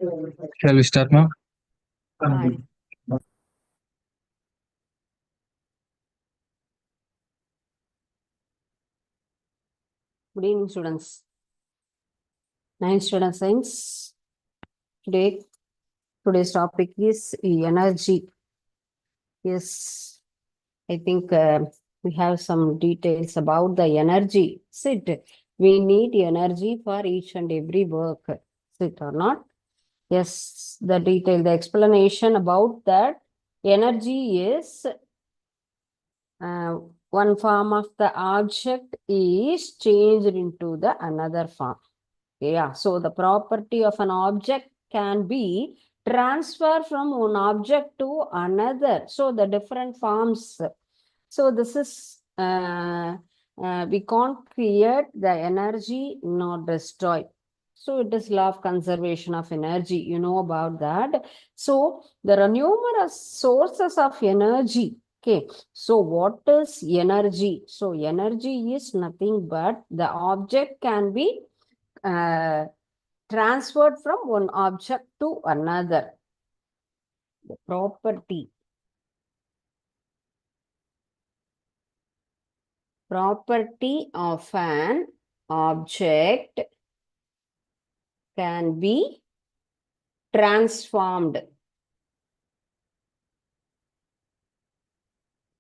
Shall we start now? Hi. Good evening, students. 9th student science. Today's topic is energy. Yes, I think we have some details about the energy. Is it? We need energy for each and every work. Is it or not? Yes, the explanation about that energy is one form of the object is changed into the another form. Yeah, so the property of an object can be transferred from one object to another. So the different forms. So this is, we can't create the energy nor destroy. So it is law of conservation of energy. You know about that. So there are numerous sources of energy. Okay, so what is energy? So energy is nothing but the object can be transferred from one object to another. The property of an object can be transformed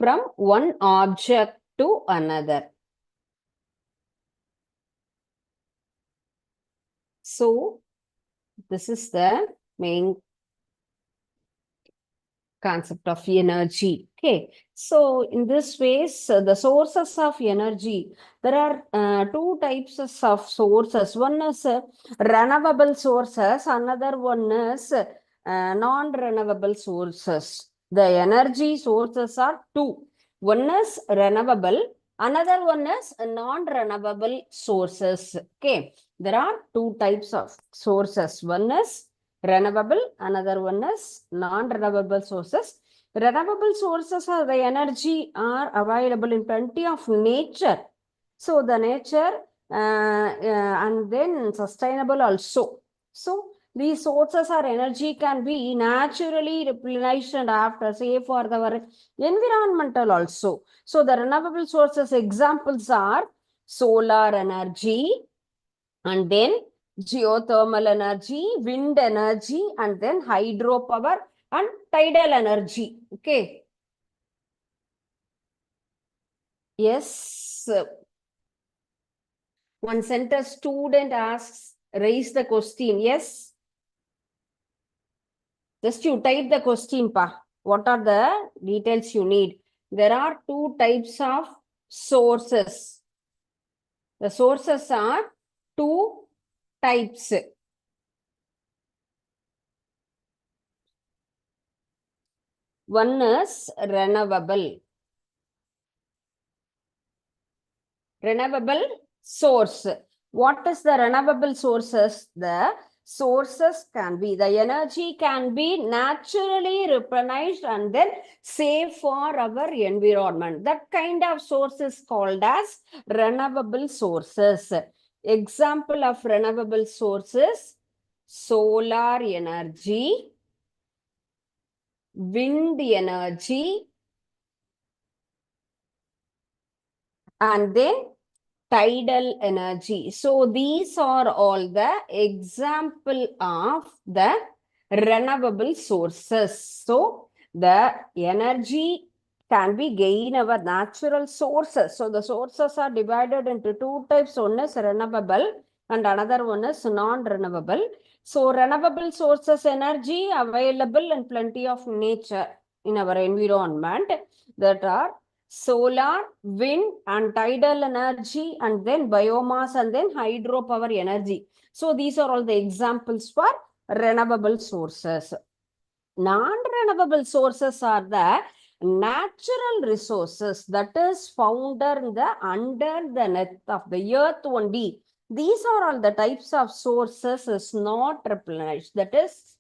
from one object to another. So this is the main concept of energy. Okay, so in this ways, the sources of energy, there are two types of sources. One is renewable sources, another one is non-renewable sources. The energy sources are two. One is renewable, another one is non-renewable sources. Okay, there are two types of sources. One is renewable, another one is non-renewable sources. Renewable sources of the energy are available in plenty of nature. So the nature and then sustainable also. So these sources or energy can be naturally replenished and after, say, for our environmental also. So the renewable sources examples are solar energy, and then geothermal energy, wind energy, and then hydropower and tidal energy. Okay. Yes. One center student asks, raise the question. Yes. Just you type the question, pa. What are the details you need? There are two types of sources. The sources are two types. One is renewable. Renewable source. What is the renewable sources? The sources can be, the energy can be naturally replenished and then safe for our environment. That kind of source is called as renewable sources. Example of renewable sources: solar energy, wind energy, and then tidal energy. So these are all the example of the renewable sources. So the energy can be gained our natural sources. So the sources are divided into two types. One is renewable and another one is non-renewable. So renewable sources energy available in plenty of nature in our environment, that are solar, wind, and tidal energy, and then biomass, and then hydropower energy. So these are all the examples for renewable sources. Non-renewable sources are the natural resources that is found under the net of the earth only. These are all the types of sources is not replenished, that is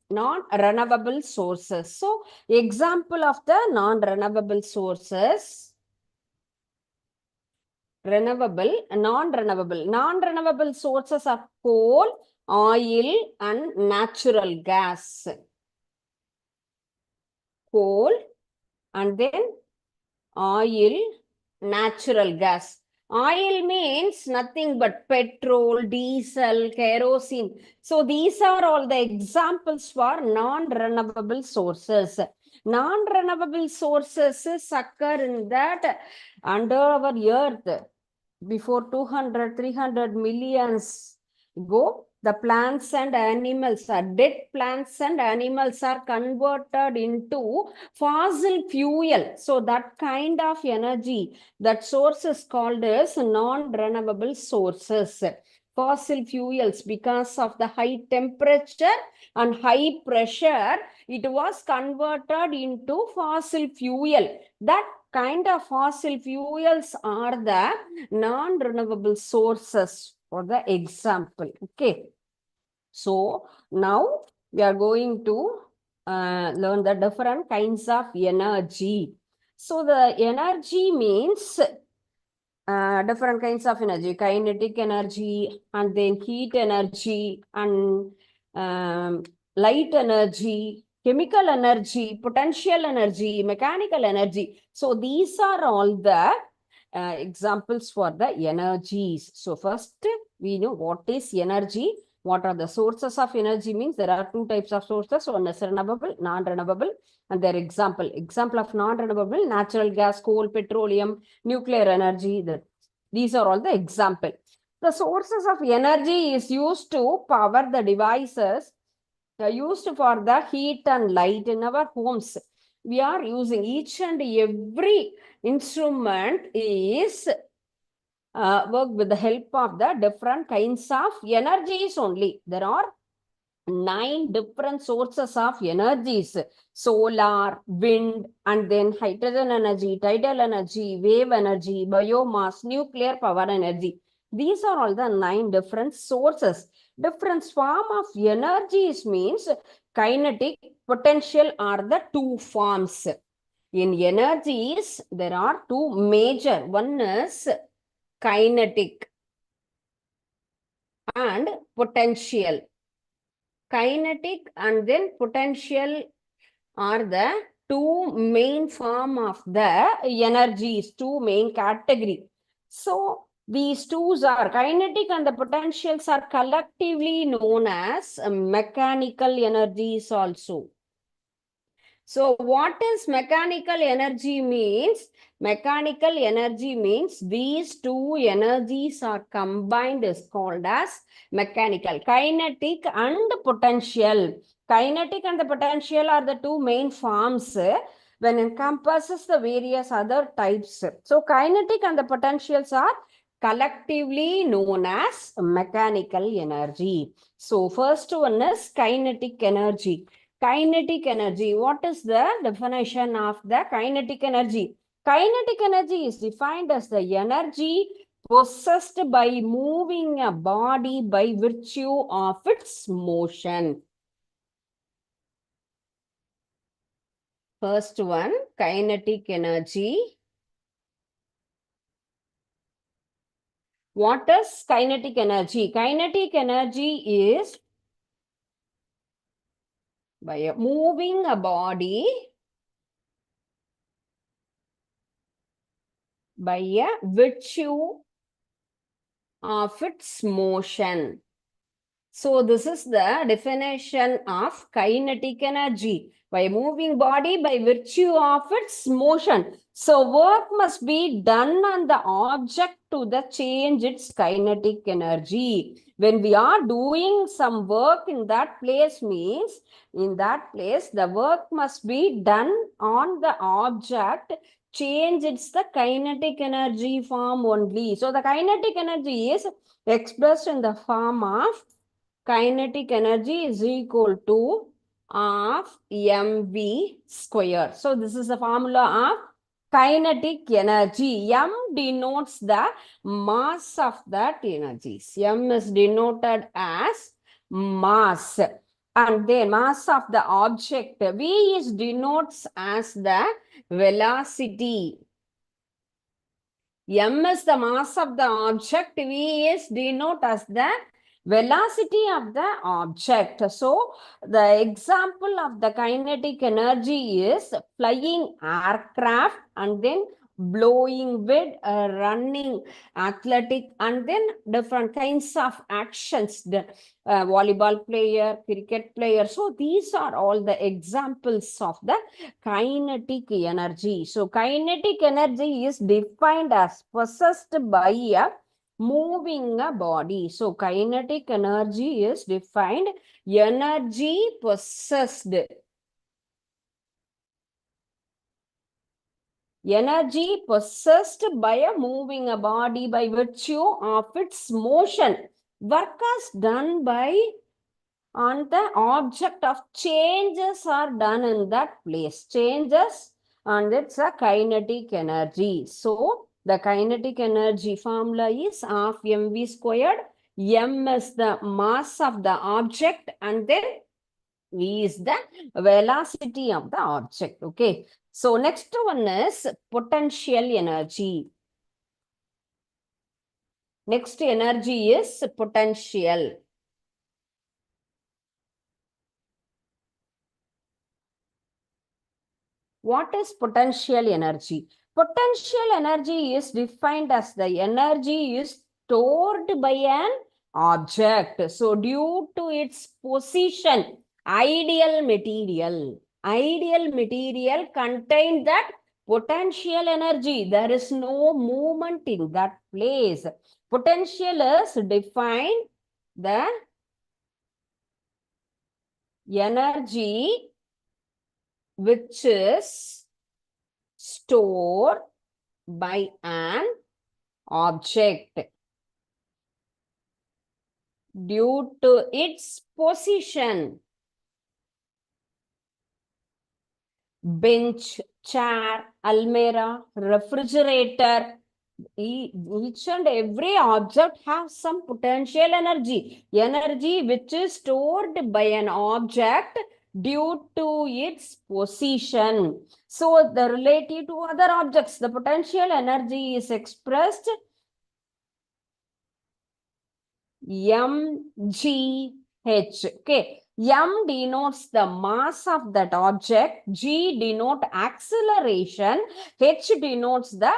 non-renewable sources. So example of the non-renewable sources: renewable, non-renewable. Non-renewable sources are coal, oil and natural gas. Coal and then oil, natural gas. Oil means nothing but petrol, diesel, kerosene. So these are all the examples for non-renewable sources. Non-renewable sources occur in that under our earth before 200, 300 millions ago, the plants and animals are dead plants and animals are converted into fossil fuel. So that kind of energy, that source is called as non-renewable sources. Fossil fuels, because of the high temperature and high pressure, it was converted into fossil fuel. That kind of fossil fuels are the non-renewable sources for the example. Okay. So now we are going to learn the different kinds of energy. So the energy means different kinds of energy, kinetic energy, and then heat energy, and light energy, chemical energy, potential energy, mechanical energy. So these are all the examples for the energies. So first, we know what is energy. What are the sources of energy means there are two types of sources. One is renewable, non-renewable, and their example. Example of non-renewable, natural gas, coal, petroleum, nuclear energy. These are all the example. The sources of energy is used to power the devices used for the heat and light in our homes. We are using each and every instrument is work with the help of the different kinds of energies only. There are 9 different sources of energies: solar, wind, and then hydrogen energy, tidal energy, wave energy, biomass, nuclear power energy. These are all the 9 different sources. Different form of energies means kinetic, potential are the 2 forms. In energies, there are 2 major. One is kinetic and potential. Kinetic and then potential are the 2 main form of the energies, 2 main category. So these two are kinetic and the potentials are collectively known as mechanical energies also. So what is mechanical energy means? Mechanical energy means these 2 energies are combined is called as mechanical. Kinetic and potential. Kinetic and the potential are the 2 main forms when encompasses the various other types. So kinetic and the potentials are collectively known as mechanical energy. So first one is kinetic energy. Kinetic energy. What is the definition of the kinetic energy? Kinetic energy is defined as the energy possessed by moving a body by virtue of its motion. First one, kinetic energy. What is kinetic energy? Kinetic energy is by moving a body by a virtue of its motion. So this is the definition of kinetic energy. By moving body by virtue of its motion. So work must be done on the object to the change its kinetic energy. When we are doing some work in that place means, in that place the work must be done on the object, change its the kinetic energy form only. So the kinetic energy is expressed in the form of kinetic energy is equal to of mv square. So this is the formula of kinetic energy. M denotes the mass of that energies. M is denoted as mass. And then mass of the object. V is denotes as the velocity. M is the mass of the object. V is denote as the velocity of the object. So the example of the kinetic energy is flying aircraft, and then blowing wind, running athletic, and then different kinds of actions, the volleyball player, cricket player. So these are all the examples of the kinetic energy. So kinetic energy is defined as possessed by a moving a body. So kinetic energy is defined energy possessed. Energy possessed by a moving a body by virtue of its motion. Work is done by on the object of changes are done in that place. Changes, and it's a kinetic energy. So the kinetic energy formula is half mv squared. M is the mass of the object, and then V is the velocity of the object. Okay. So next one is potential energy. Next energy is potential. What is potential energy? Potential energy is defined as the energy is stored by an object. So due to its position, ideal material contain that potential energy. There is no movement in that place. Potential is defined the energy which is stored by an object due to its position. Bench, chair, almirah, refrigerator, each and every object has some potential energy. Energy which is stored by an object due to its position. So the relative to other objects, the potential energy is expressed mgh. Okay. M denotes the mass of that object. G denotes acceleration. H denotes the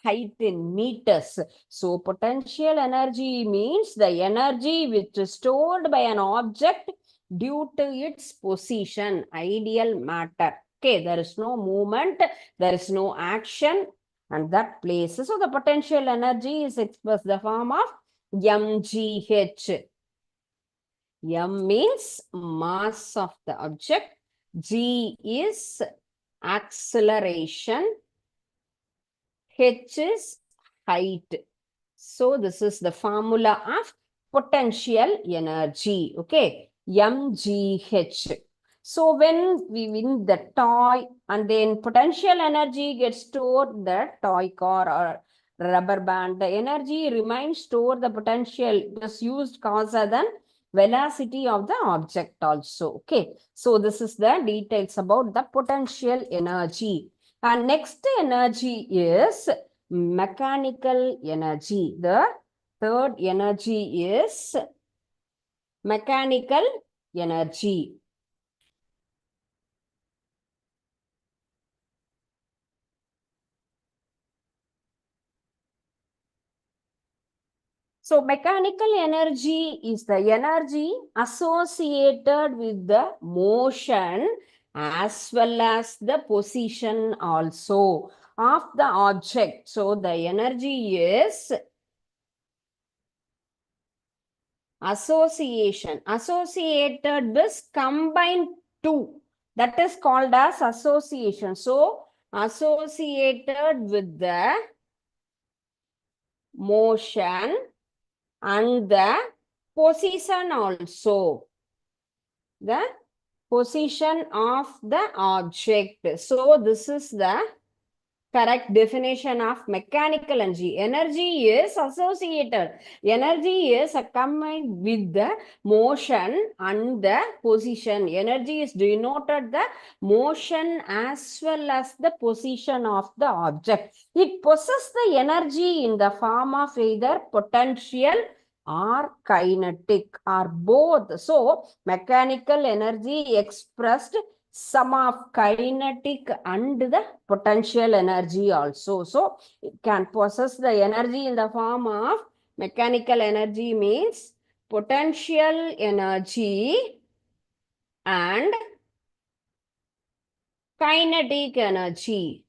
height in meters. So potential energy means the energy which is stored by an object due to its position, ideal matter. Okay, there is no movement, there is no action, and that place. So the potential energy is expressed the form of mgh. M means mass of the object. G is acceleration. H is height. So this is the formula of potential energy. Okay. mgh. So when we win the toy, and then potential energy gets stored, the toy car or rubber band, the energy remains stored, the potential is used causer than velocity of the object also. Okay. So this is the details about the potential energy. And next energy is mechanical energy. The third energy is mechanical energy. So mechanical energy is the energy associated with the motion as well as the position also of the object. So the energy is associated with combined two. That is called as association. So associated with the motion and the position also. The position of the object. So this is the correct definition of mechanical energy. Energy is associated. Energy is combined with the motion and the position. Energy is denoted the motion as well as the position of the object. It possesses the energy in the form of either potential or kinetic or both. So mechanical energy expressed some of kinetic and the potential energy also. So it can possess the energy in the form of mechanical energy means potential energy and kinetic energy.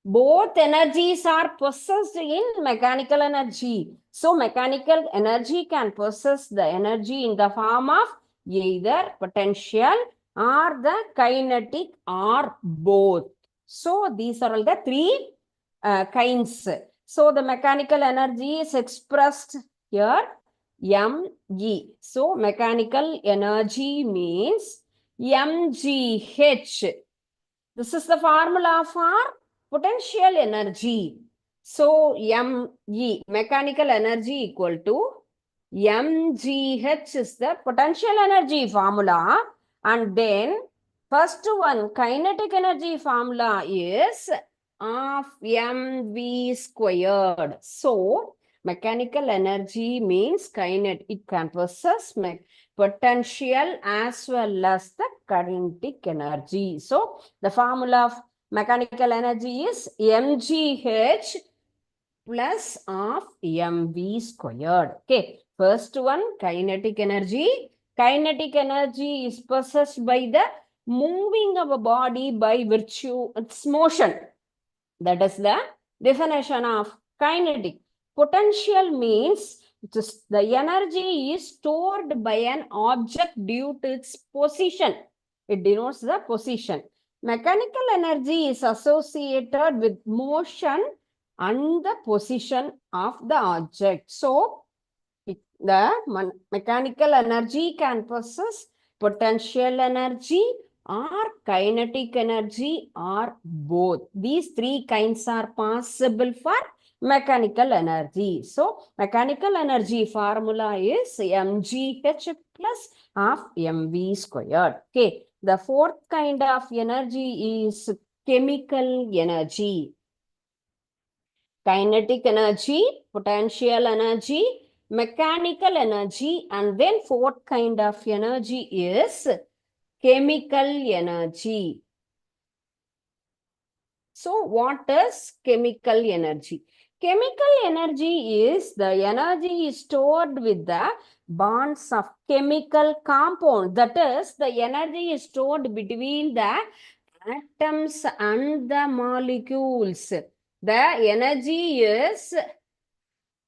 Both energies are possessed in mechanical energy. So mechanical energy can possess the energy in the form of either potential or the kinetic or both. So these are all the three kinds. So the mechanical energy is expressed here mg. So mechanical energy means mgh. This is the formula for potential energy. So ME, mechanical energy equal to mgh is the potential energy formula. And then first one, kinetic energy formula is of mv squared. So mechanical energy means kinetic. It can possess potential as well as the kinetic energy. So the formula of mechanical energy is mgh plus of mv squared. Okay, first one, kinetic energy. Kinetic energy is possessed by the moving of a body by virtue of its motion. That is the definition of kinetic. Potential means the energy is stored by an object due to its position. It denotes the position. Mechanical energy is associated with motion and the position of the object. So, the mechanical energy can possess potential energy or kinetic energy or both. These three kinds are possible for mechanical energy. So, mechanical energy formula is mgh plus of mv squared. Okay. The fourth kind of energy is chemical energy. Kinetic energy, potential energy, mechanical energy, and then fourth kind of energy is chemical energy. So what is chemical energy? Chemical energy is the energy stored with the bonds of chemical compound. That is, the energy is stored between the atoms and the molecules. The energy is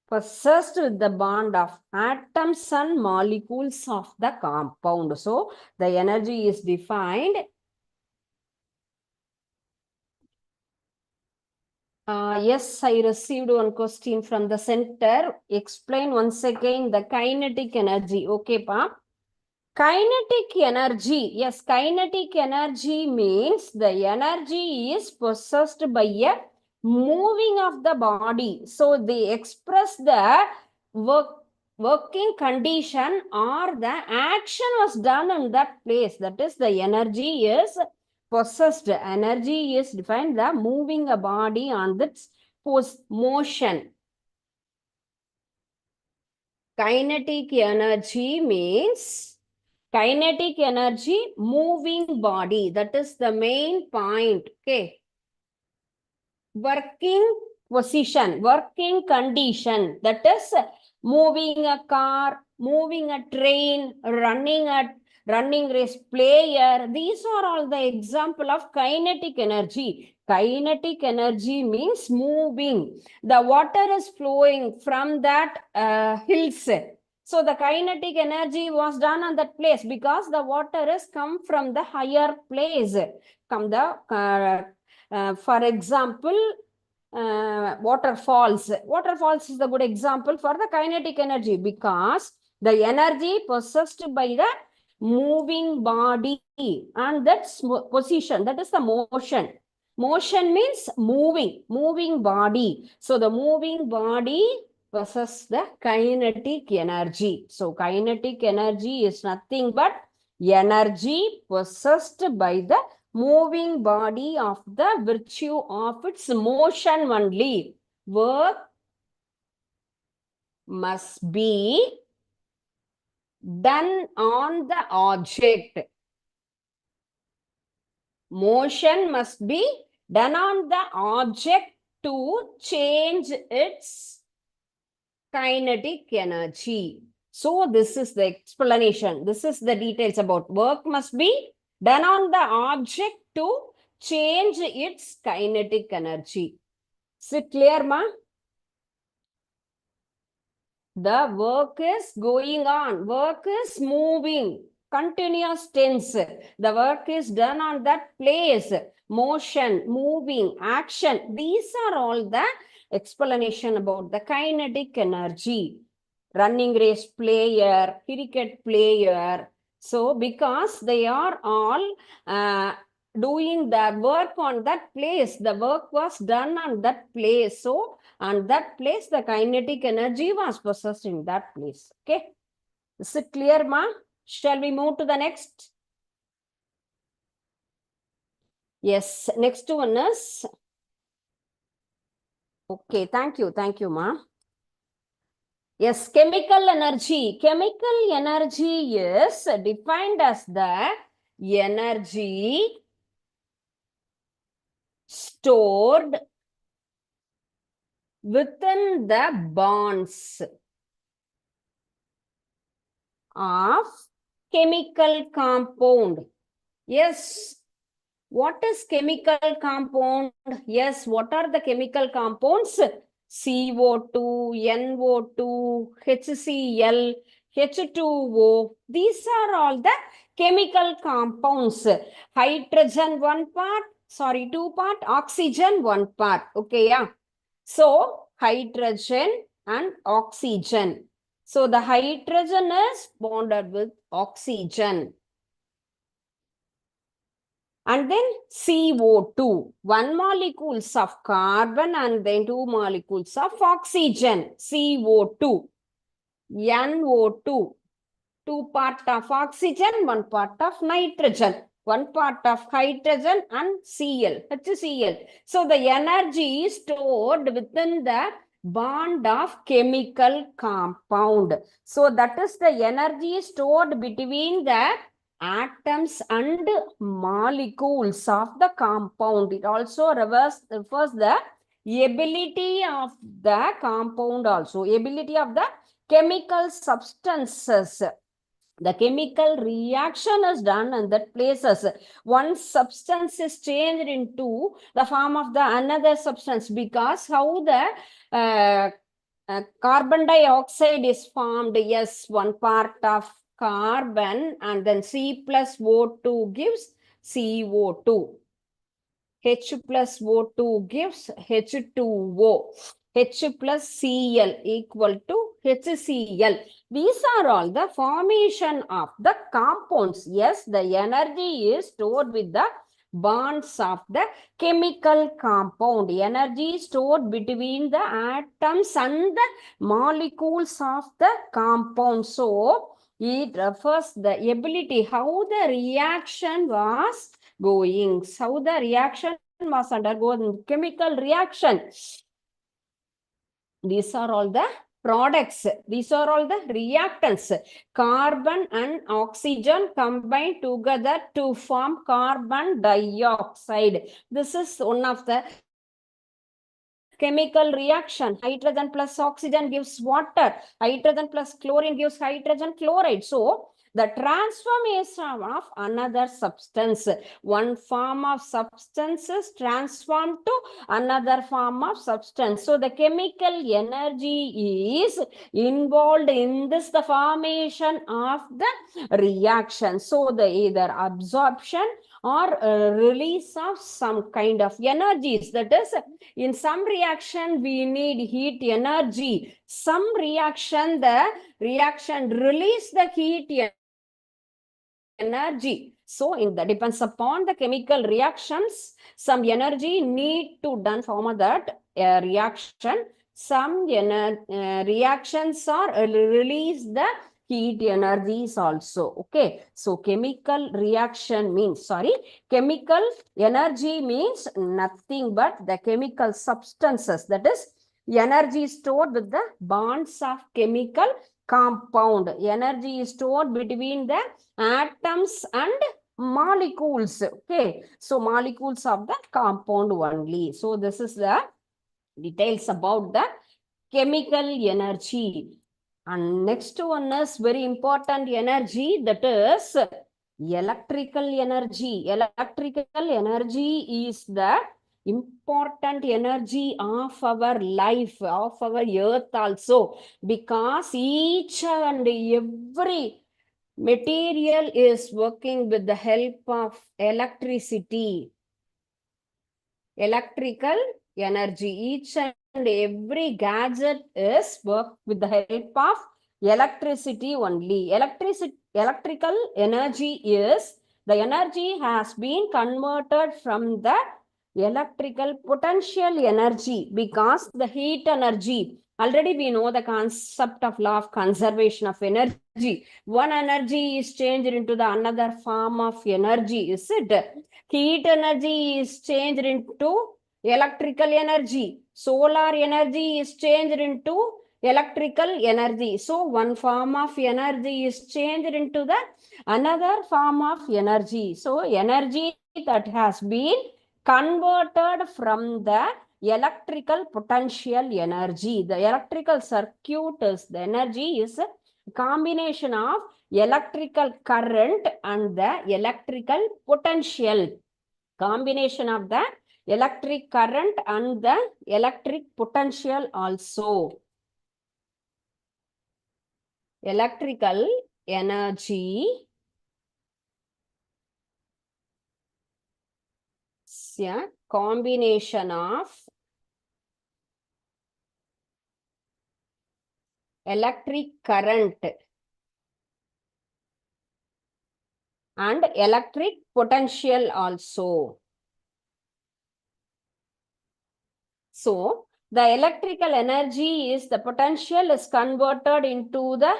possessed with the bond of atoms and molecules of the compound. So, the energy is defined. Yes, I received one question from the center. Explain once again the kinetic energy. Okay, pa? Kinetic energy. Yes, kinetic energy means the energy is possessed by a moving of the body. So they express the working condition or the action was done in that place. That is, the energy is possessed. Energy is defined the moving a body on its motion. Kinetic energy means kinetic energy, moving body. That is the main point. Okay. Working position, working condition. That is moving a car, moving a train, running race player. These are all the example of kinetic energy. Kinetic energy means moving. The water is flowing from that hills. So the kinetic energy was done on that place because the water has come from the higher place. From the for example, waterfalls. Waterfalls is the good example for the kinetic energy because the energy possessed by the moving body and that's position. That is the motion. Motion means moving body. So the moving body possesses the kinetic energy. So kinetic energy is nothing but energy possessed by the moving body of the virtue of its motion only. Work must be done on the object. Motion must be done on the object to change its kinetic energy. So this is the explanation. This is the details about work must be done on the object to change its kinetic energy. Is it clear, ma? The work is going on. Work is moving. Continuous tense. The work is done on that place. Motion, moving, action. These are all the explanation about the kinetic energy. Running race player, cricket player. So because they are all doing the work on that place, the work was done on that place. So on that place, the kinetic energy was possessed in that place. Okay. Is it clear, ma? Shall we move to the next? Yes, next one is, okay, thank you, ma. Yes, chemical energy. Chemical energy is defined as the energy stored within the bonds of chemical compound. Yes. What is chemical compound? Yes, what are the chemical compounds? CO2, NO2, HCl, H2O. These are all the chemical compounds. Hydrogen one part, sorry, two part, oxygen one part. Okay, yeah. So, hydrogen and oxygen. So, the hydrogen is bonded with oxygen. And then CO2, one molecules of carbon and then two molecules of oxygen, CO2, NO2, two part of oxygen, one part of nitrogen, one part of hydrogen and Cl, HCl. So the energy is stored within the bond of chemical compound. So that is the energy stored between the atoms and molecules of the compound. It also refers the ability of the compound also, ability of the chemical substances. The chemical reaction is done in that places. One substance is changed into the form of the another substance, because how the carbon dioxide is formed. Yes, one part of carbon and then C plus O2 gives CO2. H plus O2 gives H2O. H plus Cl equal to HCl. These are all the formation of the compounds. Yes, the energy is stored with the bonds of the chemical compound. Energy stored between the atoms and the molecules of the compound. So, it refers the ability, how the reaction was going. How the reaction was undergoing, chemical reaction. These are all the products. These are all the reactants. Carbon and oxygen combine together to form carbon dioxide. This is one of the chemical reaction. Hydrogen plus oxygen gives water. Hydrogen plus chlorine gives hydrogen chloride. So, the transformation of another substance. One form of substance is transformed to another form of substance. So, the chemical energy is involved in this, the formation of the reaction. So, the either absorption or release of some kind of energies. That is, in some reaction, we need heat energy. Some reaction, the reaction release the heat energy. So, in that depends upon the chemical reactions, some energy need to done form of that reaction. Some reactions are release the heat energies also. Okay. So, chemical reaction means, sorry, chemical energy means nothing but the chemical substances. That is, Energy is stored with the bonds of chemical compound. Energy is stored between the atoms and molecules. Okay, so molecules of the compound only. So this is the details about the chemical energy. And next one is very important energy, that is electrical energy. Electrical energy is the important energy of our life, of our earth also, because each and every material is working with the help of electricity. Electrical energy. Each and every gadget is work with the help of electricity only. Electrical energy is the energy has been converted from the electrical potential energy, because the heat energy, already we know the concept of law of conservation of energy. One energy is changed into the another form of energy, is it? Heat energy is changed into electrical energy. Solar energy is changed into electrical energy. So one form of energy is changed into the another form of energy. So energy that has been converted from the electrical potential energy. The electrical circuit is the energy is a combination of electrical current and the electrical potential. Combination of the electric current and the electric potential also. Electrical energy is a combination of electric current and electric potential also. So the electrical energy is the potential is converted into the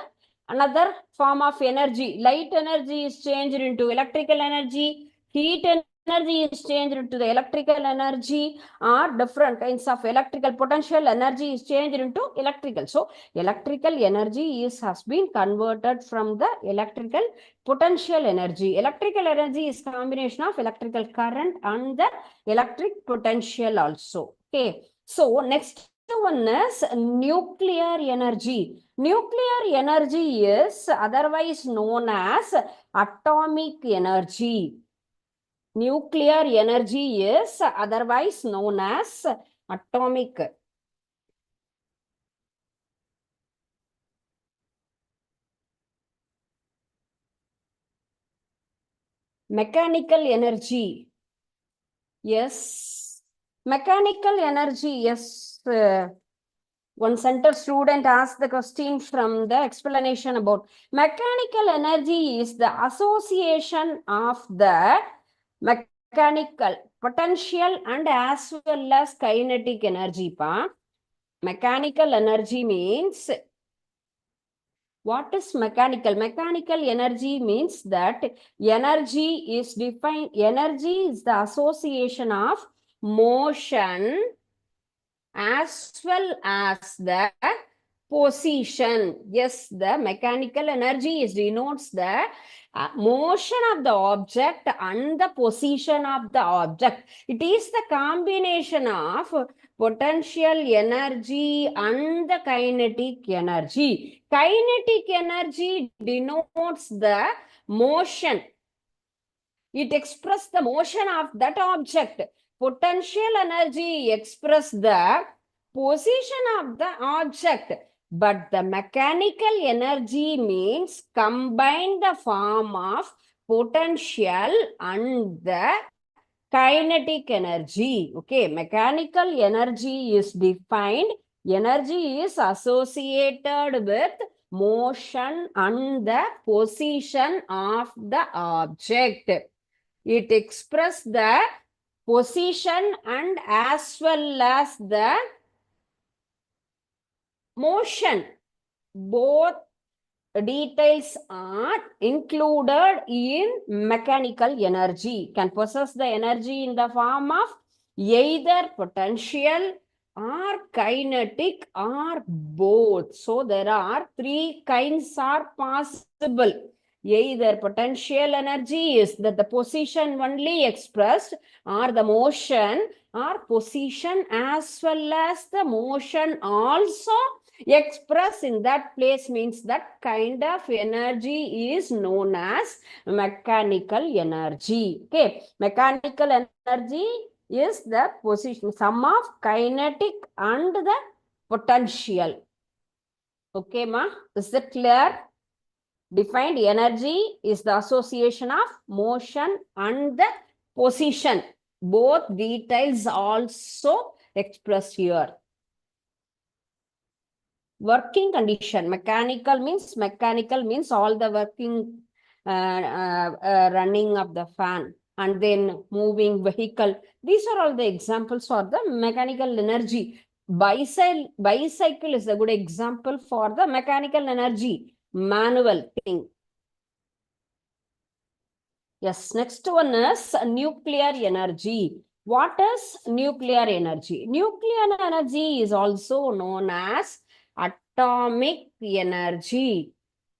another form of energy. Light energy is changed into electrical energy. Heat energy is changed into the electrical energy, or different kinds of electrical potential energy is changed into electrical. So electrical energy has been converted from the electrical potential energy. Electrical energy is combination of electrical current and the electric potential also. Okay, so next one is nuclear energy. Nuclear energy is otherwise known as atomic energy. Nuclear energy is otherwise known as atomic. Mechanical energy. Yes. Mechanical energy. Yes. One center student asked the question from the explanation about mechanical energy is the association of the mechanical potential and as well as kinetic energy. Mechanical energy means, what is mechanical? Mechanical energy means that energy is defined, energy is the association of motion as well as the position. Yes, the mechanical energy is denotes the motion of the object and the position of the object. It is the combination of potential energy and the kinetic energy. Kinetic energy denotes the motion. It expresses the motion of that object. Potential energy expresses the position of the object. But the mechanical energy means combine the form of potential and the kinetic energy. Okay, mechanical energy is defined. Energy is associated with motion and the position of the object. It expresses the position and as well as the motion. Both details are included in mechanical energy. Can possess the energy in the form of either potential or kinetic or both. So there are three kinds are possible. Either potential energy is that the position only expressed, or the motion or position as well as the motion also express in that place, means that kind of energy is known as mechanical energy. Okay, mechanical energy is the position, sum of kinetic and the potential. Okay, ma? Is that clear? Defined energy is the association of motion and the position. Both details also expressed here. Working condition. Mechanical means all the working, running of the fan, and then moving vehicle. These are all the examples for the mechanical energy. Bicycle is a good example for the mechanical energy, manual thing. Yes, next one is nuclear energy. What is nuclear energy? Nuclear energy is also known as atomic energy.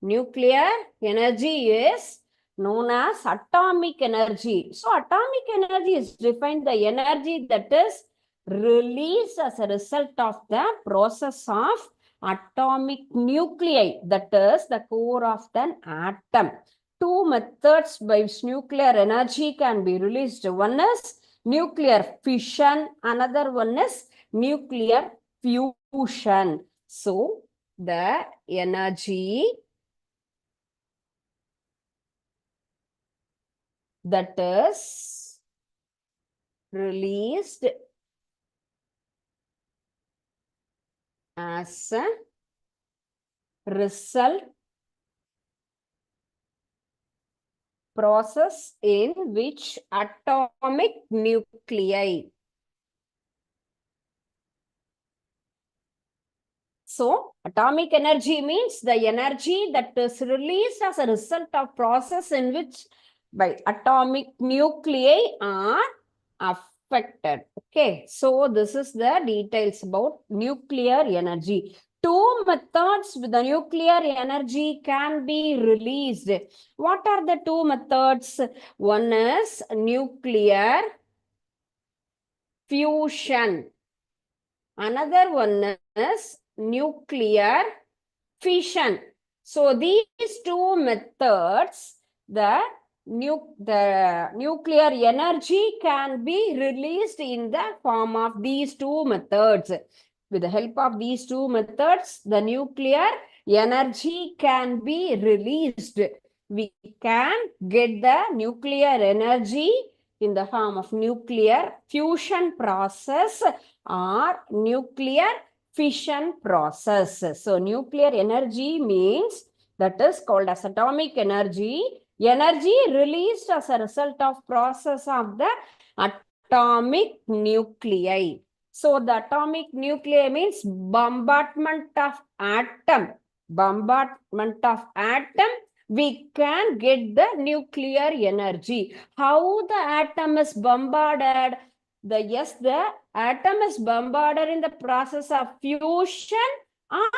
Nuclear energy is known as atomic energy. So atomic energy is defined the energy that is released as a result of the process of atomic nuclei, that is the core of the atom. Two methods by which nuclear energy can be released. One is nuclear fission, another one is nuclear fusion. So the energy that is released as a result process in which atomic nuclei. So atomic energy means the energy that is released as a result of process in which by atomic nuclei are affected. Okay, so this is the details about nuclear energy. Two methods with the nuclear energy can be released. What are the two methods? One is nuclear fusion. Another one is nuclear fission. So these two methods, the nuclear energy can be released in the form of these two methods. With the help of these two methods, the nuclear energy can be released. We can get the nuclear energy in the form of nuclear fusion process or nuclear fission process. So nuclear energy means that is called as atomic energy. Energy released as a result of process of the atomic nuclei. So the atomic nuclei means bombardment of atom. Bombardment of atom, we can get the nuclear energy. How the atom is bombarded? The atom is bombarded in the process of fusion or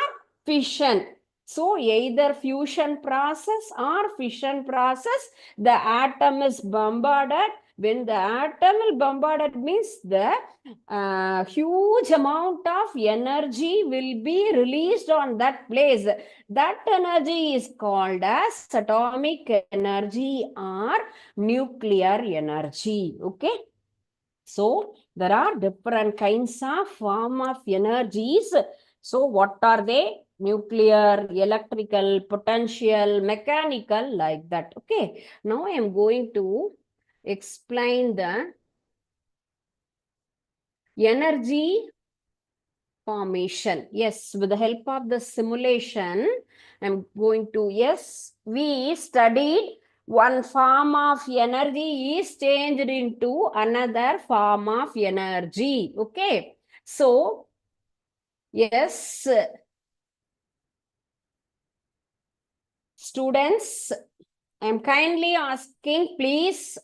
fission. So either fusion process or fission process, the atom is bombarded. When the atom is bombarded means the huge amount of energy will be released on that place. That energy is called as atomic energy or nuclear energy. Okay. So there are different kinds of form of energies. So what are they? Nuclear, electrical, potential, mechanical, like that. Okay. Now I am going to explain the energy formation. Yes, with the help of the simulation, I'm going to, yes, we studied one form of energy is changed into another form of energy. Okay. So, yes, students, I'm kindly asking, please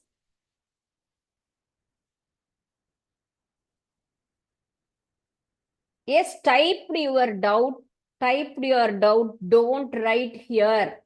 Yes, type your doubt. Type your doubt. Don't write here.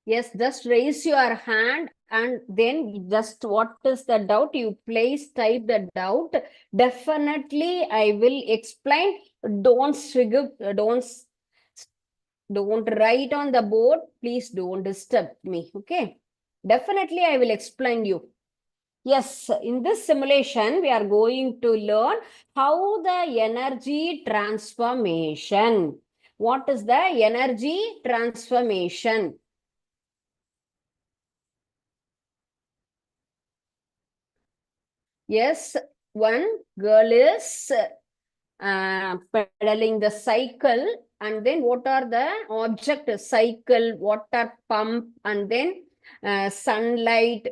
Yes, just raise your hand and then just what is the doubt? You please type the doubt. Definitely, I will explain. Don't don't write on the board. Please don't disturb me. Okay. Definitely, I will explain you. Yes, in this simulation, we are going to learn how the energy transformation. What is the energy transformation? Yes, one girl is pedaling the cycle, and then what are the object? Cycle, water pump, and then sunlight,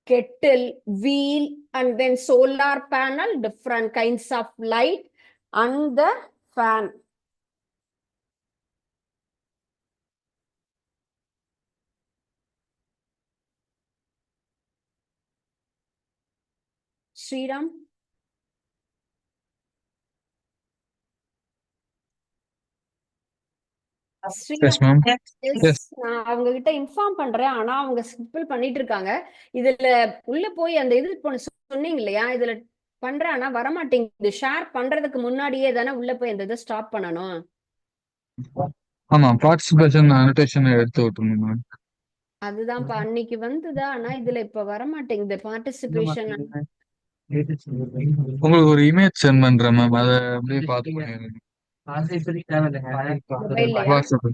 kettle, wheel, and then solar panel, different kinds of light, and the fan. Sriram? Yes, Sriram, ma'am. yes, Yes, நான் அவங்க கிட்ட inform பண்றேன். ஆனா அவங்க simple பண்ணிட்டு இருக்காங்க. இதுல உள்ள போய் அந்த இது சொன்னீங்க இல்லையா, இதுல பண்றேன் ஆனா வரமாட்டேங்குது. ஷேர் பண்றதுக்கு முன்னாடியே தானே உள்ள போய் அந்த இதை ஸ்டாப் பண்ணணும். ஆமா பார்ட்டிசிபேஷன் அனோடேஷன் எடுத்து விட்டுருங்க மேம். அதுதான்ப்பா அன்னைக்கு வந்ததா, ஆனா இதுல இப்ப வரமாட்டேங்குது பார்ட்டிசிபேஷன். உங்களுக்கு ஒரு இமேஜ் சென்ட் பண்றேன் மேம், அதை அப்படியே பார்த்து பண்ணிடுங்க. மொபைல்லையா? வாட்ஸ்அப் எஸ்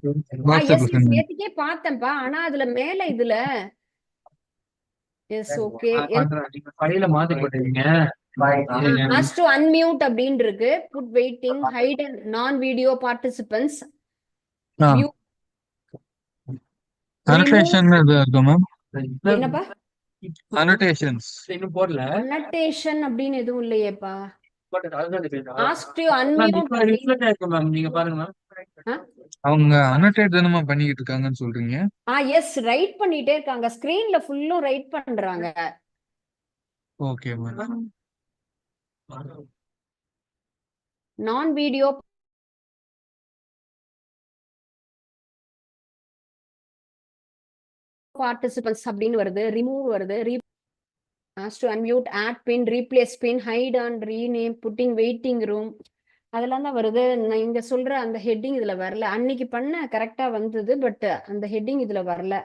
வாட்ஸ்அப்ல எஸ், சென்ட் பண்ணுங்க. நேத்துக்கே பார்த்தேன்ப்பா. ஆனா அதுல மேல இதுல எஸ் ஓகே மஸ்ட் அன்மியூட் அப்படின்னு இருக்கு. புட் வெயிட்டிங், ஹைட் அண்ட் நான் video participants, mute, remove. Annotation இது இருக்கும் மேம். என்னப்பா? அனோடேஷன்ஸ் அனட்டேஷன் அப்படின்னு எதுவும் இல்லையேப்பா. Ask to unmute. அவங்க அனோடேட் தானே பண்ணிக்கிட்டு இருக்காங்கன்னு சொல்றீங்க. எஸ், ரைட் பண்ணிட்டே இருக்காங்க. ஸ்கிரீன்ல ஃபுல்லும் ரைட் பண்றாங்க. Okay ma'am. நான் வீடியோ பார்ட்டிசிபென்ட்ஸ் அப்படின்னு வருது, ரிமூவ் வருது, ask to unmute, add pin, replace pin, hide and rename, putting waiting room, அதெல்லாம் தான் வருது. நான் இங்க சொல்ற அந்த ஹெட்டிங் இதுல வரல. அன்னைக்கு பண்ண கரெக்டா வந்தது, பட் அந்த ஹெட்டிங் இதுல வரல.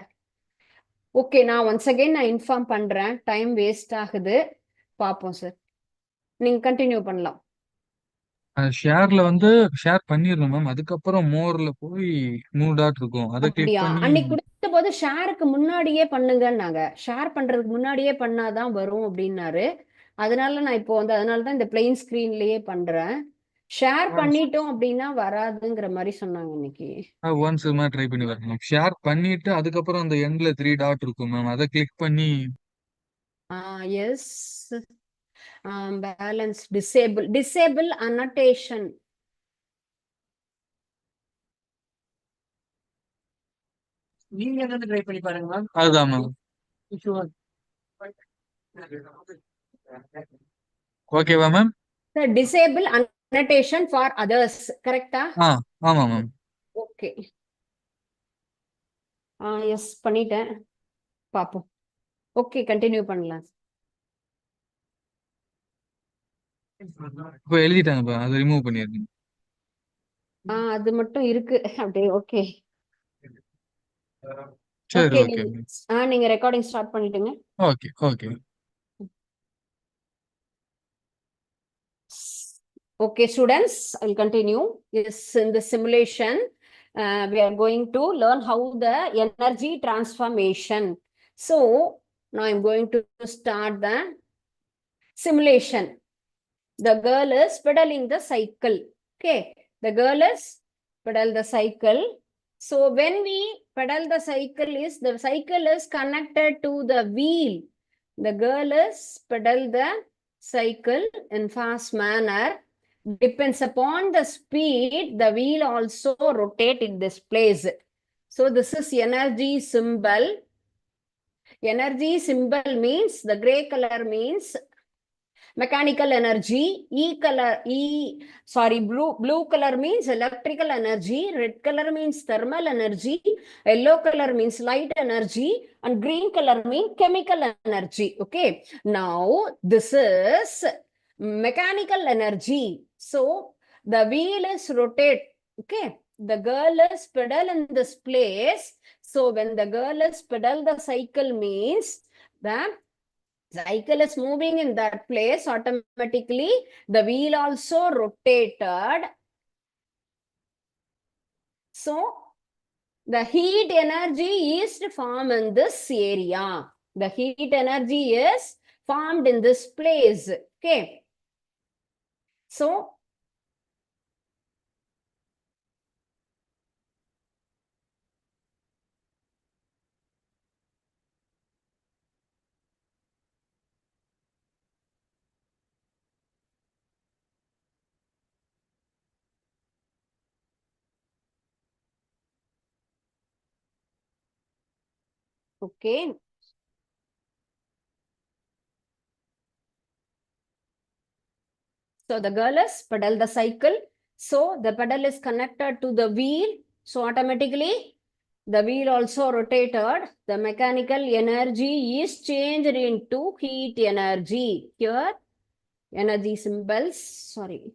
ஓகே, நான் ஒன்ஸ் அகைன் நான் இன்ஃபார்ம் பண்றேன். டைம் வேஸ்ட் ஆகுது. பாப்போம் சார், நீங்க கண்டினியூ பண்ணலாம். ஷேர்ல ஷேர் பண்ணிடணும் மேம். அதுக்கப்புறம் மோர்ல போய் 3 டாட் இருக்கும், அதை கிளிக் அப்படியா? பண்ணி. அன்னைக்கு கொடுத்த போது ஷேருக்கு முன்னாடியே பண்ணுங்கன்னாங்க. ஷேர் பண்றதுக்கு முன்னாடியே பண்ணாதான் வரும் அப்படின்னாரு. அதனால நான் இப்போ அதனாலதான் இந்த பிளெயின் ஸ்கிரீன்லயே பண்றேன். ஷேர் பண்ணிட்டோம் அப்படின்னா வராதுங்கிற மாதிரி சொன்னாங்க இன்னைக்கு. ஒன்ஸ் இது மாதிரி ட்ரை பண்ணி வரணும். ஷேர் பண்ணிட்டு அதுக்கப்புறம் அந்த எண்ட்ல 3 டாட் இருக்கும் மேம், அதை கிளிக் பண்ணி. Yes, balance, disable annotation. நீங்க என்ன ட்ரை பண்ணி பாருங்க மேம். அதுதான் மேம். ஓகேவா ma'am? Disable annotation for others, கரெக்டா? ஆமா மேம். ஓகே, எஸ் பண்ணிட்டேன். பாப்போம். ஓகே, கண்டினியூ பண்ணலாம். இப்போ எழுதிட்டாங்க, அதை ரிமூவ் பண்ணிருக்கீங்க. அது மட்டும் இருக்கு அப்படியே. ஓகே சரி, ஓகே, ஓகே. நீங்க ரெக்கார்டிங் ஸ்டார்ட் பண்ணிட்டுங்க. Okay, okay. Okay, students, I'll continue. Yes, in the simulation, we are going to learn how the energy transformation. So, now I'm going to start the simulation. The girl is pedaling the cycle. Okay, the girl is pedal the cycle. So, when we pedal the cycle is connected to the wheel. The girl is pedal the cycle in fast manner. Depends upon the speed, the wheel also rotate in this place. So this is energy symbol. Energy symbol means, the gray color means mechanical energy. Blue color means electrical energy, red color means thermal energy, yellow color means light energy, and green color means chemical energy. Okay, now this is mechanical energy. So the wheel is rotate. Okay, the girl is pedal in this place. So when the girl is pedal the cycle means the cycle is moving in that place, automatically the wheel also rotated. So the heat energy is formed in this area. The heat energy is formed in this place. Okay. So okay. So the girl is pedal the cycle. So the pedal is connected to the wheel. So automatically the wheel also rotated. The mechanical energy is changed into heat energy. Here, energy symbols, sorry.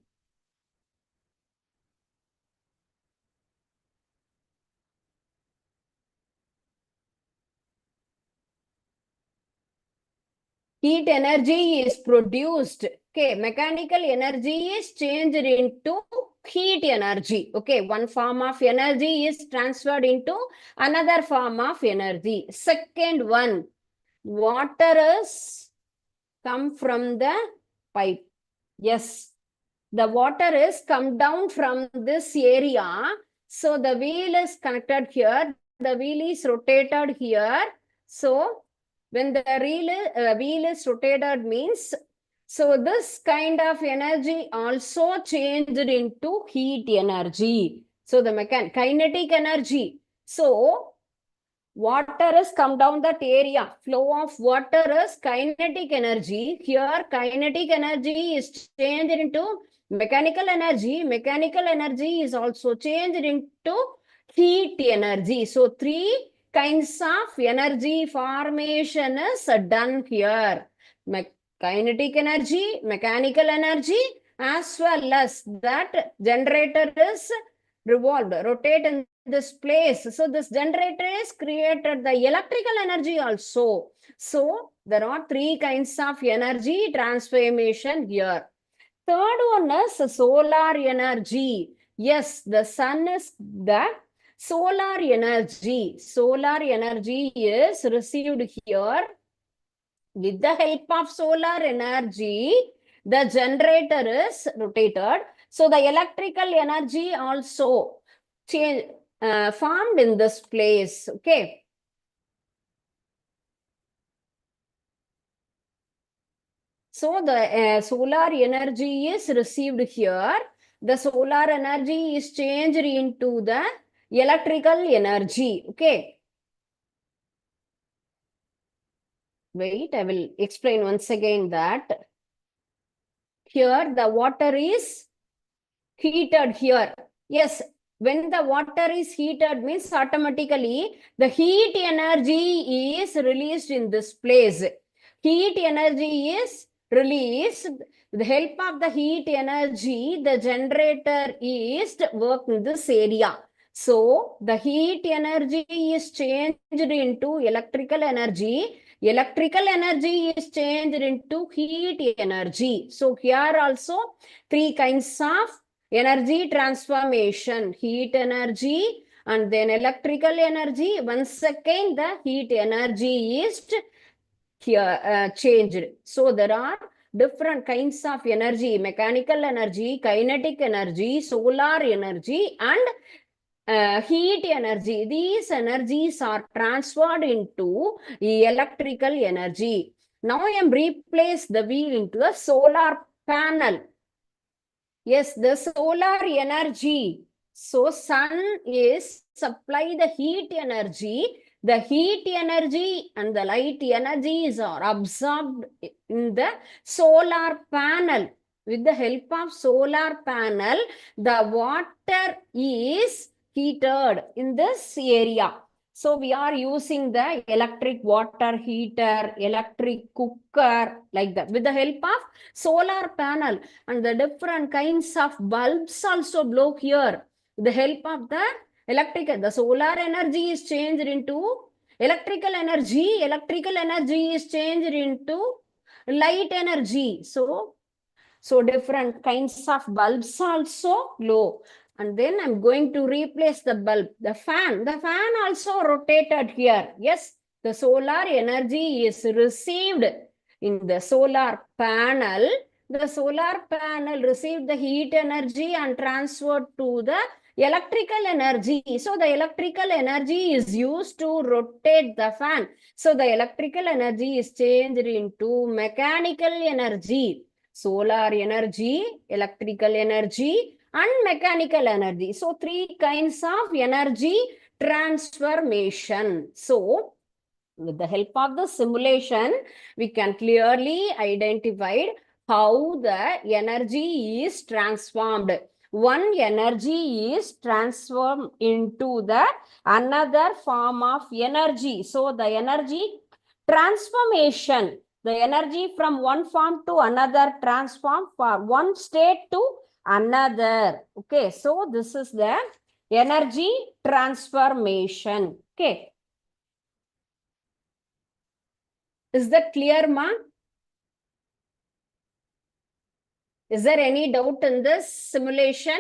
Heat energy is produced. Okay, mechanical energy is changed into heat energy. Okay, one form of energy is transferred into another form of energy. Second one, water is come from the pipe. Yes, the water is come down from this area. So the wheel is connected here. The wheel is rotated here. So when the wheel is rotated means, so this kind of energy also changed into heat energy. So the kinetic energy. So water is come down that area. Flow of water is kinetic energy. Here kinetic energy is changed into mechanical energy. Mechanical energy is also changed into heat energy. So three kinds of energy formation is done here. Kinetic energy, mechanical energy, as well as that generator is revolved, rotate in this place. So this generator is created the electrical energy also. So there are three kinds of energy transformation here. Third one is solar energy. Yes, the sun is the solar energy. Solar energy is received here. With the help of solar energy, the generator is rotated. So the electrical energy also formed in this place. Okay. So the solar energy is received here. The solar energy is changed into the electrical energy. Okay. Wait, I will explain once again that. Here the water is heated here. Yes, when the water is heated means automatically the heat energy is released in this place. Heat energy is released. With the help of the heat energy, the generator is worked in this area. So the heat energy is changed into electrical energy. Electrical energy is changed into heat energy. So here also three kinds of energy transformation: heat energy and then electrical energy. Once again the heat energy is here changed. So there are different kinds of energy: mechanical energy, kinetic energy, solar energy, and heat energy. These energies are transferred into electrical energy. Now I am replaced the wheel into the solar panel. Yes, the solar energy. So sun is supply the heat energy. The heat energy and the light energies are absorbed in the solar panel. With the help of solar panel, the water is heated in this area. So we are using the electric water heater, electric cooker, like that. With the help of solar panel, and the different kinds of bulbs also blow here. With the help of the the solar energy is changed into electrical energy. Electrical energy is changed into light energy. So different kinds of bulbs also glow. And then I'm going to replace the bulb. The fan also rotated here. Yes, the solar energy is received in the solar panel. The solar panel received the heat energy and transferred to the electrical energy. So the electrical energy is used to rotate the fan. So the electrical energy is changed into mechanical energy. Solar energy, electrical energy, and mechanical energy. So three kinds of energy transformation. So with the help of the simulation, we can clearly identify how the energy is transformed. One energy is transformed into the another form of energy. So the energy transformation, the energy from one form to another transform from one state to another. Okay, so this is the energy transformation. Okay. Is that clear, ma? Is there any doubt in this simulation?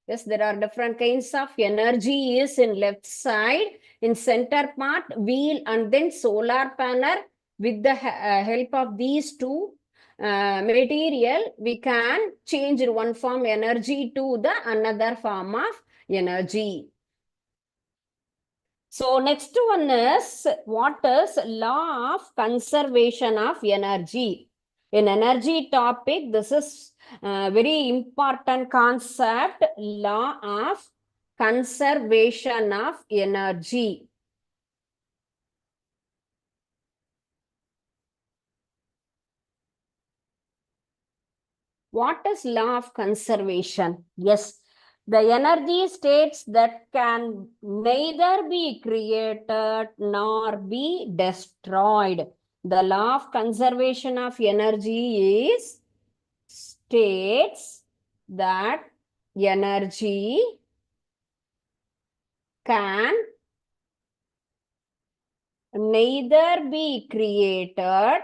Yes, there are different kinds of energy is in left side, in center part, wheel, and then solar panel. With the help of these two material, we can change one form energy to the another form of energy. So next one is, what is law of conservation of energy? In energy topic, this is a very important concept, law of conservation of energy. What is law of conservation? Yes, the energy states that can neither be created nor be destroyed. The law of conservation of energy is states that energy can neither be created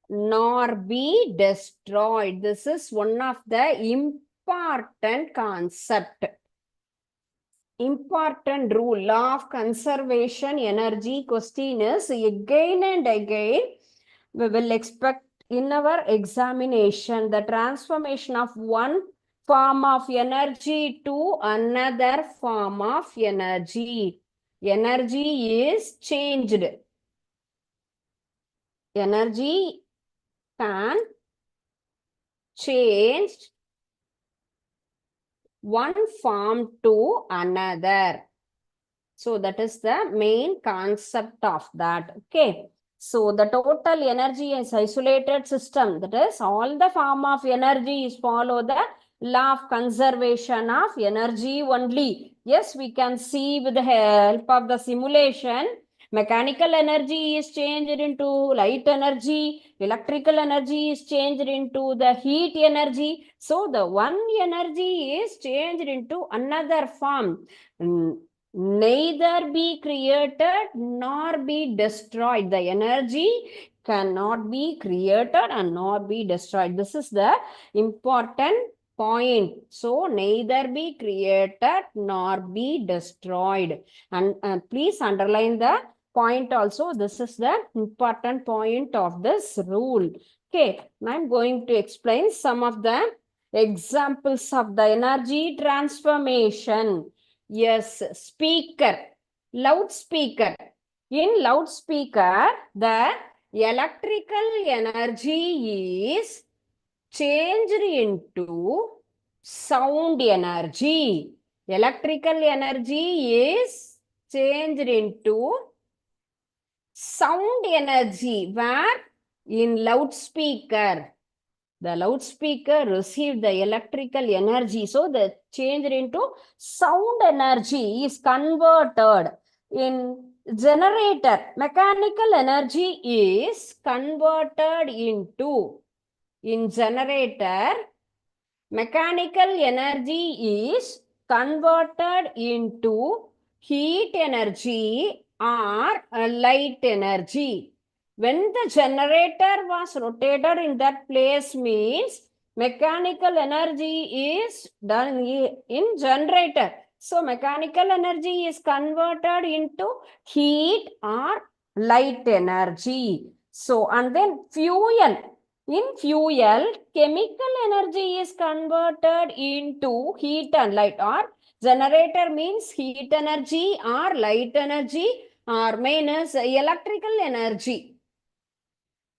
nor be destroyed. This is one of the important concept. Important rule, law of conservation energy. Question is again and again we will expect in our examination the transformation of one form of energy to another form of energy. Energy is changed. Energy can change one form to another. So that is the main concept of that. Okay. So the total energy is isolated system. That is, all the form of energy is follow the law of conservation of energy only. Yes, we can see with the help of the simulation, mechanical energy is changed into light energy, electrical energy is changed into the heat energy. So the one energy is changed into another form. Neither be created nor be destroyed. The energy cannot be created and not be destroyed. This is the important point. So neither be created nor be destroyed. And please underline the point also. This is the important point of this rule. Okay, I'm going to explain some of the Examples of the energy transformation. Yes, speaker, loudspeaker. In loudspeaker, the electrical energy is changed into sound energy. Electrical energy is changed into sound energy. Where? In loudspeaker. The loudspeaker received the electrical energy. So the changed into sound energy is converted. In generator, mechanical energy is converted into. In generator, mechanical energy is converted into heat energy or light energy. When the generator was rotated in that place means mechanical energy is done in generator. So mechanical energy is converted into heat or light energy. So, and then fuel. In fuel, chemical energy is converted into heat and light, or generator means heat energy or light energy, or main is electrical energy.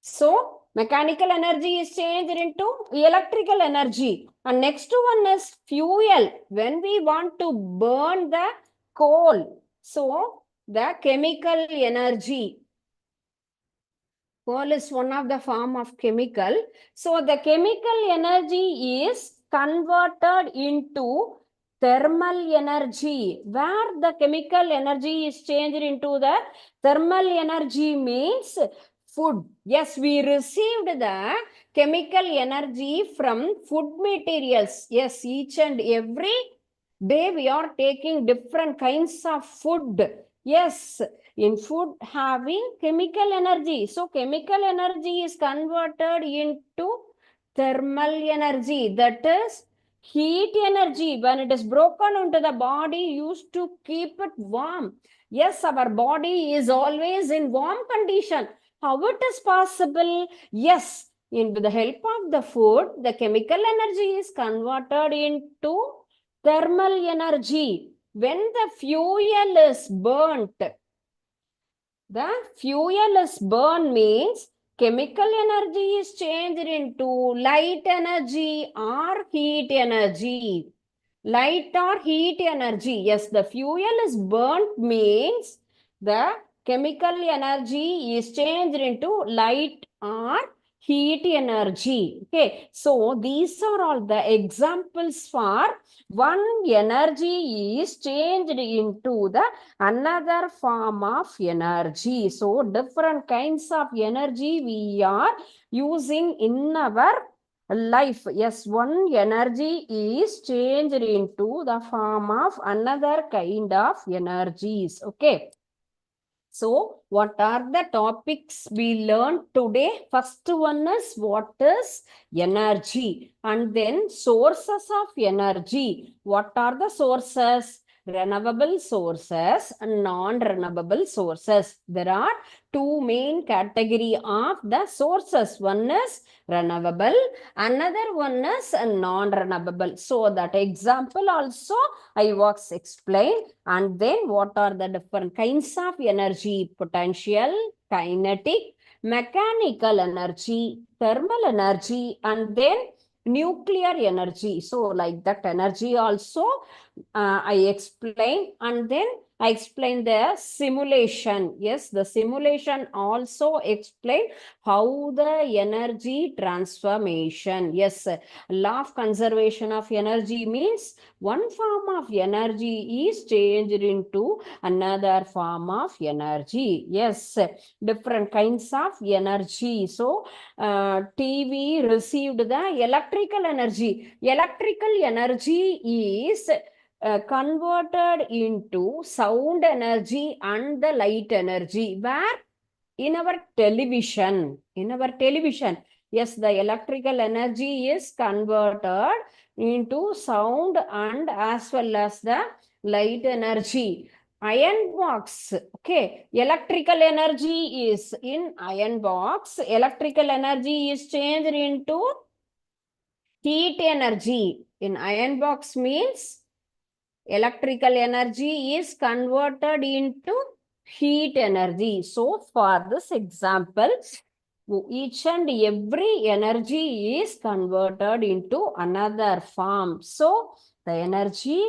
So, mechanical energy is changed into electrical energy. And next one is fuel. When we want to burn the coal, so the chemical energy. Coal is one of the form of chemical. So the chemical energy is converted into thermal energy. Where the chemical energy is changed into the thermal energy means food. Yes, we received the chemical energy from food materials. Yes, each and every day we are taking different kinds of food. Yes, in food having chemical energy. So chemical energy is converted into thermal energy, that is heat energy. When it is broken into the body used to keep it warm. Yes, our body is always in warm condition. How it is possible? Yes, with the help of the food, the chemical energy is converted into thermal energy. When the fuel is burnt, the fuel is burned means chemical energy is changed into light energy or heat energy. Light or heat energy. Yes, the fuel is burnt means the chemical energy is changed into light or heat energy. Okay, so these are all the examples for one energy is changed into the another form of energy. So different kinds of energy we are using in our life. Yes, one energy is changed into the form of another kind of energies. Okay. So, what are the topics we learned today? First one is what is energy, and then sources of energy. What are the sources? Renewable sources and non-renewable sources. There are two main category of the sources. One is renewable, another one is non-renewable. So that example also I was explained. And then what are the different kinds of energy? Potential, kinetic, mechanical energy, thermal energy, and then nuclear energy. So like that energy also I explained, and then I explained the simulation. Yes, the simulation also explained how the energy transformation. Yes, law of conservation of energy means one form of energy is changed into another form of energy. Yes, different kinds of energy. So, TV received the electrical energy. Electrical energy is converted into sound energy and the light energy. Where? In our television. In our television. Yes, the electrical energy is converted into sound and as well as the light energy. Iron box. Okay. Electrical energy is in iron box. Electrical energy is changed into Heat energy in iron box means electrical energy is converted into heat energy. So for this example, each and every energy is converted into another form. So the energy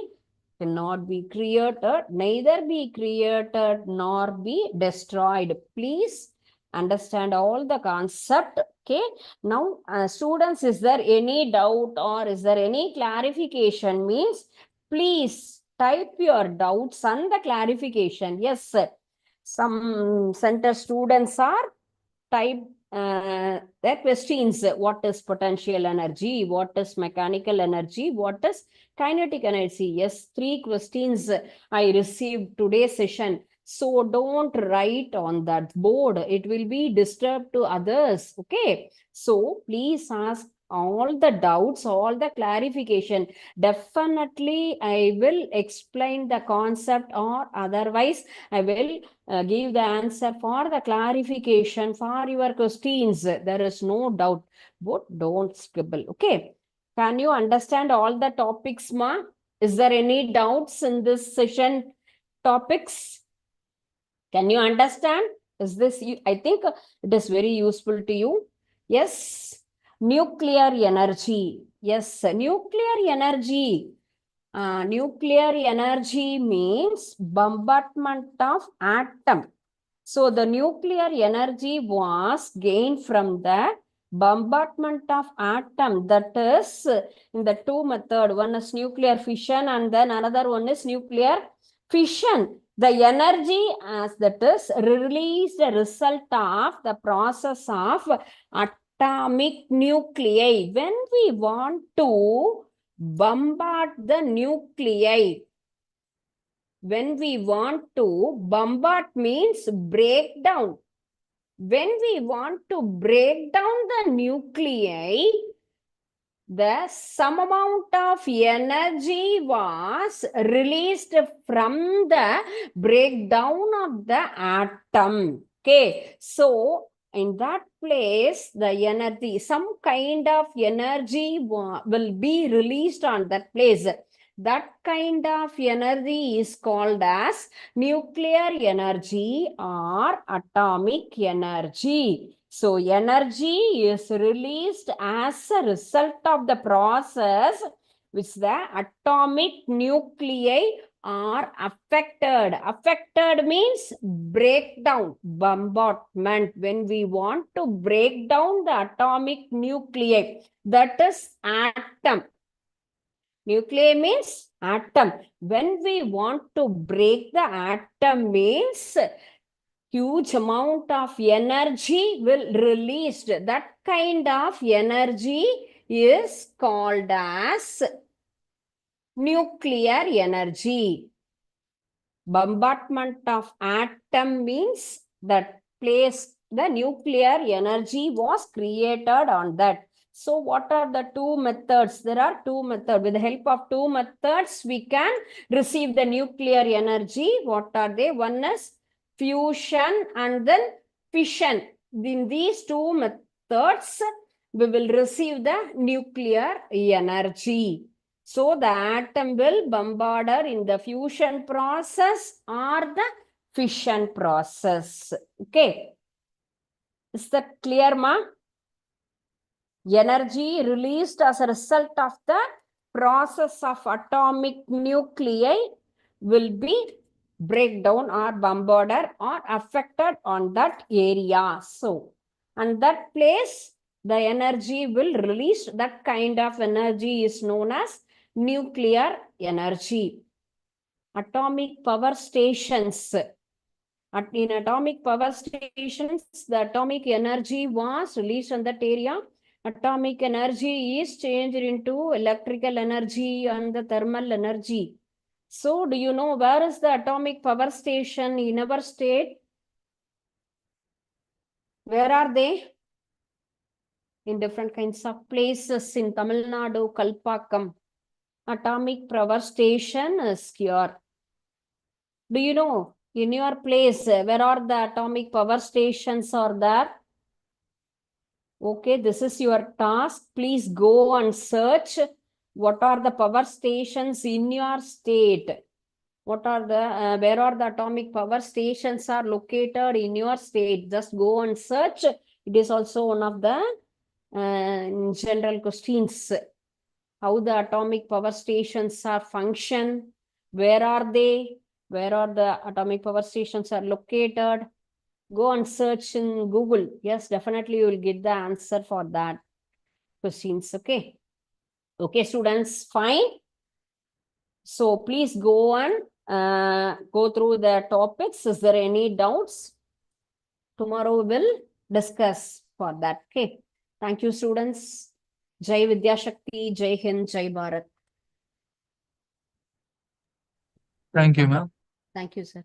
cannot be created, neither be created nor be destroyed. Please understand all the concept. Okay. Now, students, is there any doubt or is there any clarification? Means, please type your doubts and the clarification. Yes, sir. Some center students are type their questions. What is potential energy? What is mechanical energy? What is kinetic energy? Yes, 3 questions I received today's session. So don't write on that board. It will be disturbed to others. Okay. So please ask all the doubts, all the clarification. Definitely, I will explain the concept, or otherwise, I will give the answer for the clarification for your questions. There is no doubt, but don't scribble. Okay. Can you understand all the topics, ma? Is there any doubts in this session topics? Can you understand? Is this, I think it is very useful to you. Yes. Nuclear energy. Yes, nuclear energy. Nuclear energy means bombardment of atom. So the nuclear energy was gained from the bombardment of atom. That is in the 2 method. One is nuclear fission and then another one is nuclear fission. The energy as that is released a result of the process of atomic nuclei. When we want to bombard the nuclei, when we want to bombard means break down. When we want to break down the nuclei, some amount of energy was released from the breakdown of the atom. Okay, so in that place, the energy, some kind of energy will be released on that place. That kind of energy is called as nuclear energy or atomic energy. So energy is released as a result of the process which the atomic nuclei are affected. Affected means breakdown, bombardment. When we want to break down the atomic nuclei, that is atom. Nuclei means atom. When we want to break the atom means huge amount of energy will released. That kind of energy is called as nuclear energy. Bombardment of atom means that place the nuclear energy was created on that. So what are the 2 methods? There are 2 methods. With the help of 2 methods, we can receive the nuclear energy. What are they? One is fusion and then fission. In these 2 methods, we will receive the nuclear energy. So the atom will bombard in the fusion process or the fission process. Okay. Is that clear, ma? Energy released as a result of the process of atomic nuclei will be breakdown or bombarded or affected on that area. So, and that place, the energy will release. That kind of energy is known as nuclear energy. Atomic power stations. In atomic power stations, the atomic energy was released on that area. Atomic energy is changed into electrical energy and the thermal energy. So, do you know where is the atomic power station in our state? Where are they? In different kinds of places in Tamil Nadu, Kalpakkam. Atomic power station is here. Do you know in your place where are the atomic power stations are there? Okay, this is your task. Please go and search what are the power stations in your state. What are the, where are the atomic power stations are located in your state? Just go and search. It is also one of the general questions. How the atomic power stations are function, where are they, where are the atomic power stations are located. Go and search in Google. Yes, definitely you will get the answer for that questions. Okay. Okay, students, fine. So please go and go through the topics. Is there any doubts? Tomorrow we will discuss for that. Okay. Thank you, students. Jai Vidya Shakti, Jai Hind, Jai Bharat. Thank you, ma'am. Thank you, sir.